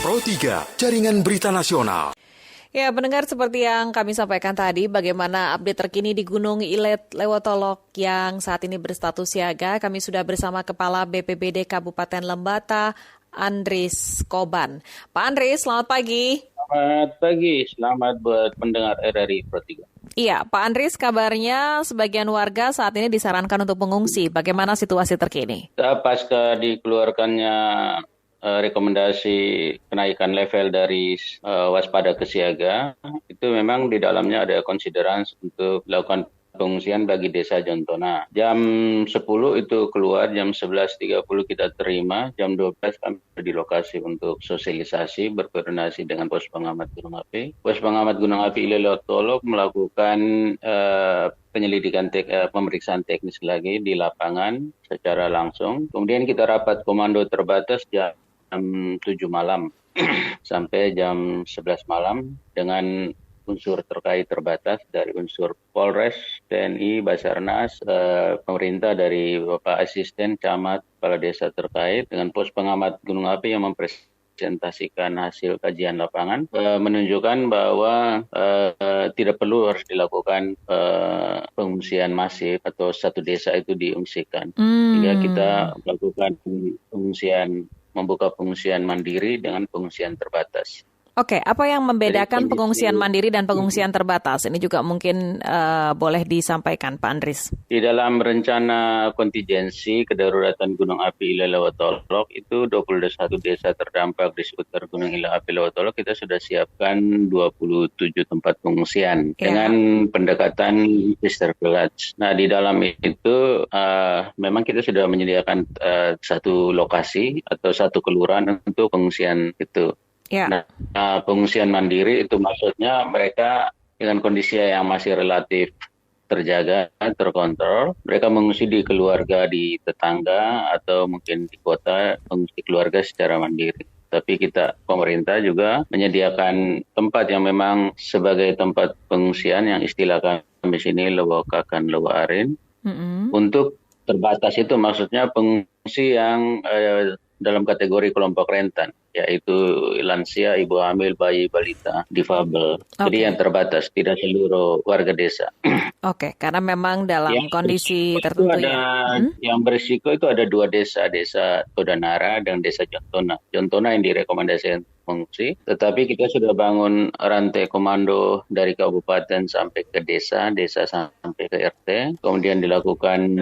Pro 3, Jaringan Berita Nasional. Ya, pendengar, seperti yang kami sampaikan tadi, bagaimana update terkini di Gunung Ilet Lewotolok yang saat ini berstatus siaga. Kami sudah bersama Kepala BPBD Kabupaten Lembata, Andris Koban. Pak Andris, selamat pagi. Selamat pagi, selamat buat pendengar RRI Pro 3. Iya, Pak Andris, kabarnya sebagian warga saat ini disarankan untuk mengungsi. Bagaimana situasi terkini? Pasca dikeluarkannya rekomendasi kenaikan level dari waspada ke siaga, itu memang di dalamnya ada konsideran untuk melakukan pengungsian bagi desa Jontona. Jam 10 itu keluar, jam 11.30 kita terima, jam 12 kami di lokasi untuk sosialisasi, berkoordinasi dengan Pos Pengamat Gunung Api. Pos Pengamat Gunung Api Lewotolok melakukan penyelidikan pemeriksaan teknis lagi di lapangan secara langsung. Kemudian kita rapat komando terbatas jam 7 malam sampai jam 11 malam dengan unsur terkait terbatas dari unsur Polres, TNI, Basarnas, pemerintah dari Bapak Asisten, Camat, Kepala Desa terkait dengan Pos Pengamat Gunung Api yang mempresentasikan hasil kajian lapangan, menunjukkan bahwa tidak perlu harus dilakukan pengungsian masif atau satu desa itu diungsikan. Sehingga kita melakukan membuka pengungsian mandiri dengan pengungsian terbatas. Oke, apa yang membedakan pengungsian mandiri dan pengungsian terbatas? Ini juga mungkin boleh disampaikan, Pak Andris. Di dalam rencana kontingensi kedaruratan Gunung Api Ilet Lewotolok itu 21 desa terdampak di seputar Gunung Api Lewotolok kita sudah siapkan 27 tempat pengungsian dengan pendekatan sister village. Nah, di dalam itu memang kita sudah menyediakan satu lokasi atau satu kelurahan untuk pengungsian itu. Nah, pengungsian mandiri itu maksudnya mereka dengan kondisi yang masih relatif terjaga, terkontrol. Mereka mengungsi di keluarga, di tetangga, atau mungkin di kota, mengungsi keluarga secara mandiri. Tapi kita, pemerintah juga menyediakan tempat yang memang sebagai tempat pengungsian yang istilah kami sini Lewokakan Lewoarin. Untuk terbatas itu maksudnya pengungsi yang dalam kategori kelompok rentan, yaitu lansia, ibu hamil, bayi, balita, difabel. Jadi yang terbatas, tidak seluruh warga desa. Oke, karena memang dalam kondisi tertentu yang berisiko itu ada dua desa, Desa Todanara dan Desa Jontona. Jontona yang direkomendasikan pengungsi, tetapi kita sudah bangun rantai komando dari kabupaten sampai ke desa, desa sampai ke RT, kemudian dilakukan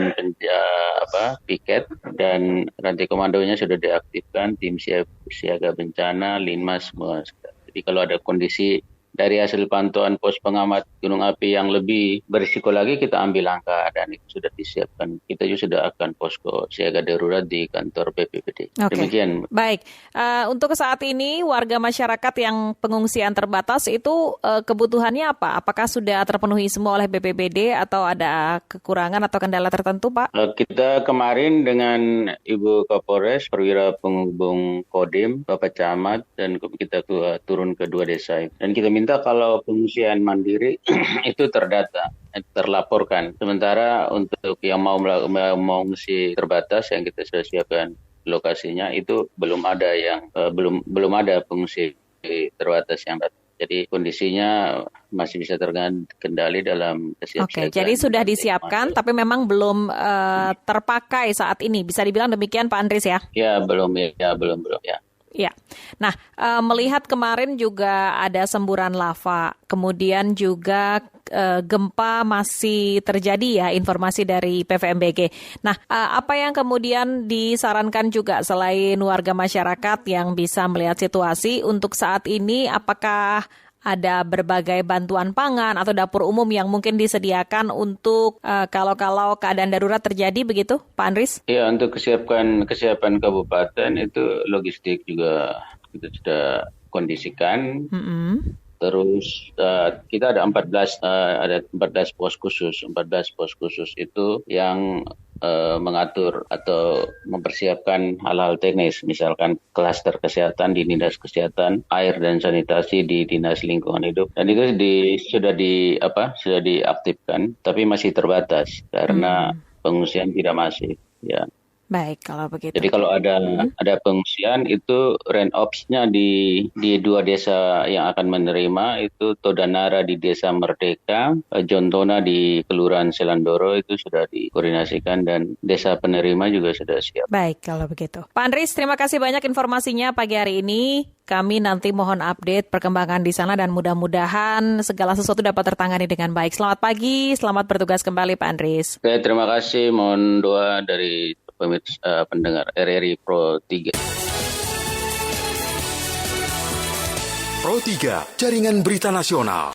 piket dan rantai komandonya sudah diaktifkan, tim siaga bencana, Linmas semua. Jadi kalau ada kondisi dari hasil pantauan Pos Pengamat Gunung Api yang lebih berisiko lagi, kita ambil langkah dan itu sudah disiapkan. Kita juga sudah akan posko siaga darurat di kantor BPBD. Demikian. Baik, untuk saat ini warga masyarakat yang pengungsian terbatas itu kebutuhannya apa? Apakah sudah terpenuhi semua oleh BPBD atau ada kekurangan atau kendala tertentu, Pak? Kita kemarin dengan Ibu Kapolres, Perwira Penghubung Kodim, Bapak Camat, dan kita turun ke dua desa itu. Dan kita minta kalau pengungsian mandiri itu terdata, terlaporkan. Sementara untuk yang mau mengungsi terbatas yang kita sudah siapkan lokasinya itu belum ada pengungsi terbatas yang datang. Jadi kondisinya masih bisa terkendali dalam kesiapsiagaan. Oke, jadi sudah disiapkan tapi memang belum terpakai saat ini. Bisa dibilang demikian, Pak Andris ya? Ya, belum ya. Ya, nah melihat kemarin juga ada semburan lava, kemudian juga gempa masih terjadi ya, informasi dari PVMBG. Nah, apa yang kemudian disarankan juga selain warga masyarakat yang bisa melihat situasi untuk saat ini, apakah ada berbagai bantuan pangan atau dapur umum yang mungkin disediakan untuk kalau keadaan darurat terjadi begitu, Pak Andris? Ya, untuk kesiapan kabupaten itu logistik juga kita sudah kondisikan. Terus kita ada 14 pos khusus. 14 pos khusus itu yang mengatur atau mempersiapkan hal-hal teknis, misalkan klaster kesehatan di Dinas Kesehatan, air dan sanitasi di Dinas Lingkungan Hidup, dan itu sudah diaktifkan, tapi masih terbatas karena pengungsian tidak masif. Ya. Baik, kalau begitu. Jadi kalau ada pengungsian itu rent ops-nya di dua desa yang akan menerima itu Todanara di Desa Merdeka, Jontona di Kelurahan Selandoro itu sudah dikoordinasikan dan desa penerima juga sudah siap. Baik, kalau begitu. Pak Andris, terima kasih banyak informasinya pagi hari ini. Kami nanti mohon update perkembangan di sana dan mudah-mudahan segala sesuatu dapat tertangani dengan baik. Selamat pagi, selamat bertugas kembali Pak Andris. Oke, terima kasih. Mohon doa dari pemirsa pendengar RRI Pro 3. Pro 3, Jaringan Berita Nasional.